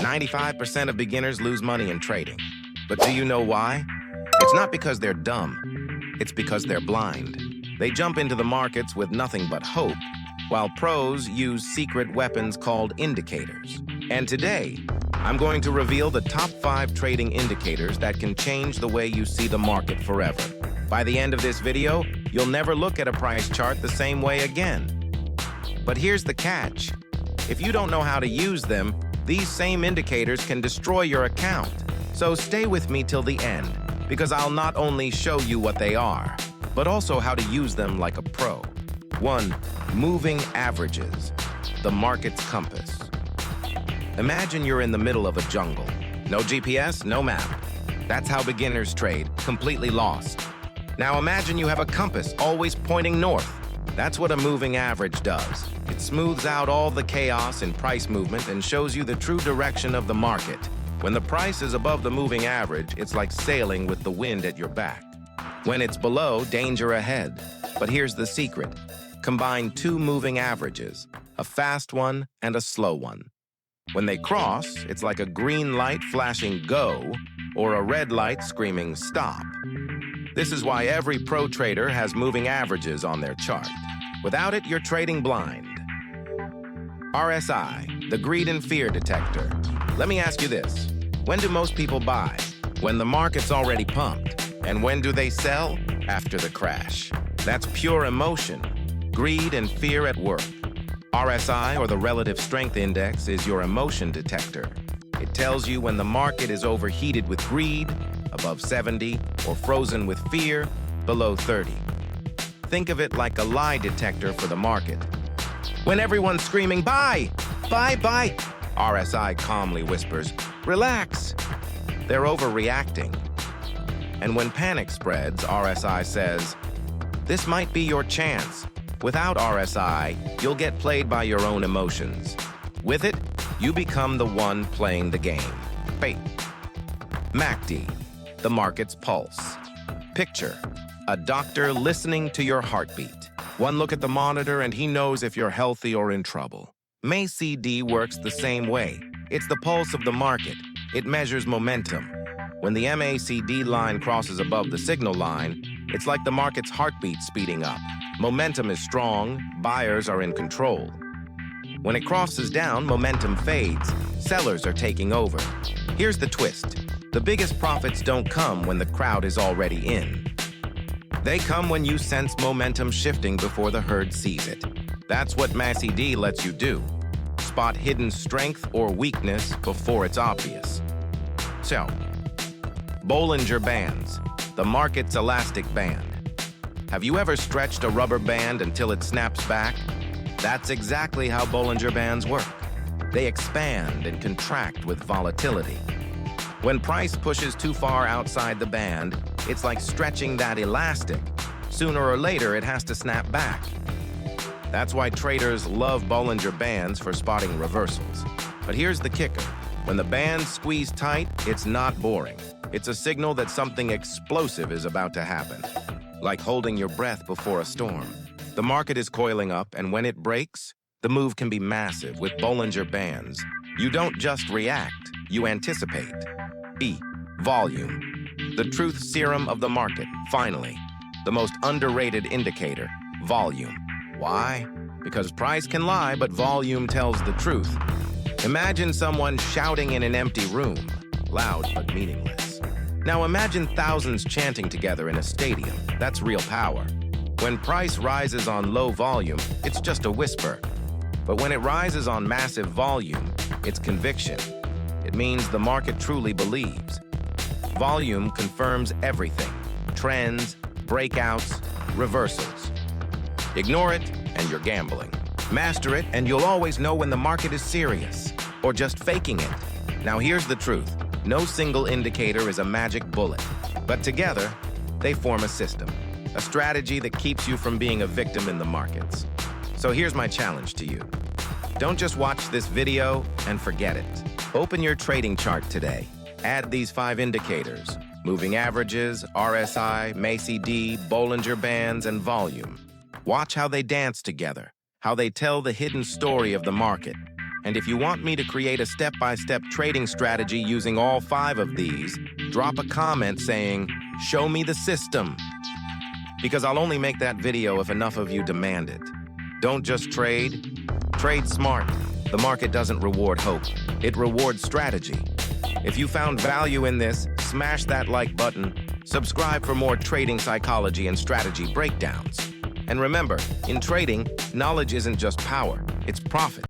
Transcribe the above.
95% of beginners lose money in trading. But do you know why? It's not because they're dumb. It's because they're blind. They jump into the markets with nothing but hope, while pros use secret weapons called indicators. And today, I'm going to reveal the top 5 trading indicators that can change the way you see the market forever. By the end of this video, you'll never look at a price chart the same way again. But here's the catch. If you don't know how to use them, these same indicators can destroy your account. So stay with me till the end, because I'll not only show you what they are, but also how to use them like a pro. 1. Moving averages, the market's compass. Imagine you're in the middle of a jungle. No GPS, no map. That's how beginners trade, completely lost. Now imagine you have a compass always pointing north. That's what a moving average does. It smooths out all the chaos in price movement and shows you the true direction of the market. When the price is above the moving average, it's like sailing with the wind at your back. When it's below, danger ahead. But here's the secret. Combine 2 moving averages, a fast one and a slow one. When they cross, it's like a green light flashing go or a red light screaming stop. This is why every pro trader has moving averages on their chart. Without it, you're trading blind. RSI, the greed and fear detector. Let me ask you this. When do most people buy? When the market's already pumped. And when do they sell? After the crash. That's pure emotion, greed and fear at work. RSI, or the Relative Strength Index, is your emotion detector. It tells you when the market is overheated with greed, above 70, or frozen with fear, below 30. Think of it like a lie detector for the market. When everyone's screaming, buy, buy, buy, RSI calmly whispers, relax. They're overreacting. And when panic spreads, RSI says, this might be your chance. Without RSI, you'll get played by your own emotions. With it, you become the one playing the game. Fate. MACD, the market's pulse. Picture a doctor listening to your heartbeat. One look at the monitor and he knows if you're healthy or in trouble. MACD works the same way. It's the pulse of the market. It measures momentum. When the MACD line crosses above the signal line, it's like the market's heartbeat speeding up. Momentum is strong, buyers are in control. When it crosses down, momentum fades. Sellers are taking over. Here's the twist. The biggest profits don't come when the crowd is already in. They come when you sense momentum shifting before the herd sees it. That's what MACD lets you do. Spot hidden strength or weakness before it's obvious. So, Bollinger Bands, the market's elastic band. Have you ever stretched a rubber band until it snaps back? That's exactly how Bollinger Bands work. They expand and contract with volatility. When price pushes too far outside the band, it's like stretching that elastic. Sooner or later, it has to snap back. That's why traders love Bollinger Bands for spotting reversals. But here's the kicker. When the bands squeeze tight, it's not boring. It's a signal that something explosive is about to happen. Like holding your breath before a storm. The market is coiling up, and when it breaks, the move can be massive with Bollinger Bands. You don't just react, you anticipate. E. Volume. The truth serum of the market. Finally, the most underrated indicator, volume. Why? Because price can lie, but volume tells the truth. Imagine someone shouting in an empty room, loud but meaningless. Now imagine thousands chanting together in a stadium. That's real power. When price rises on low volume, it's just a whisper. But when it rises on massive volume, it's conviction. It means the market truly believes. Volume confirms everything. Trends, breakouts, reversals. Ignore it, and you're gambling. Master it, and you'll always know when the market is serious, or just faking it. Now here's the truth. No single indicator is a magic bullet, but together, they form a system. A strategy that keeps you from being a victim in the markets. So here's my challenge to you. Don't just watch this video and forget it. Open your trading chart today. Add these 5 indicators: moving averages, RSI, MACD, Bollinger Bands, and volume. Watch how they dance together, how they tell the hidden story of the market. And if you want me to create a step-by-step trading strategy using all 5 of these, drop a comment saying, "Show me the system." Because I'll only make that video if enough of you demand it. Don't just trade. Trade smart. The market doesn't reward hope. It rewards strategy. If you found value in this, smash that like button. Subscribe for more trading psychology and strategy breakdowns. And remember, in trading, knowledge isn't just power, it's profit.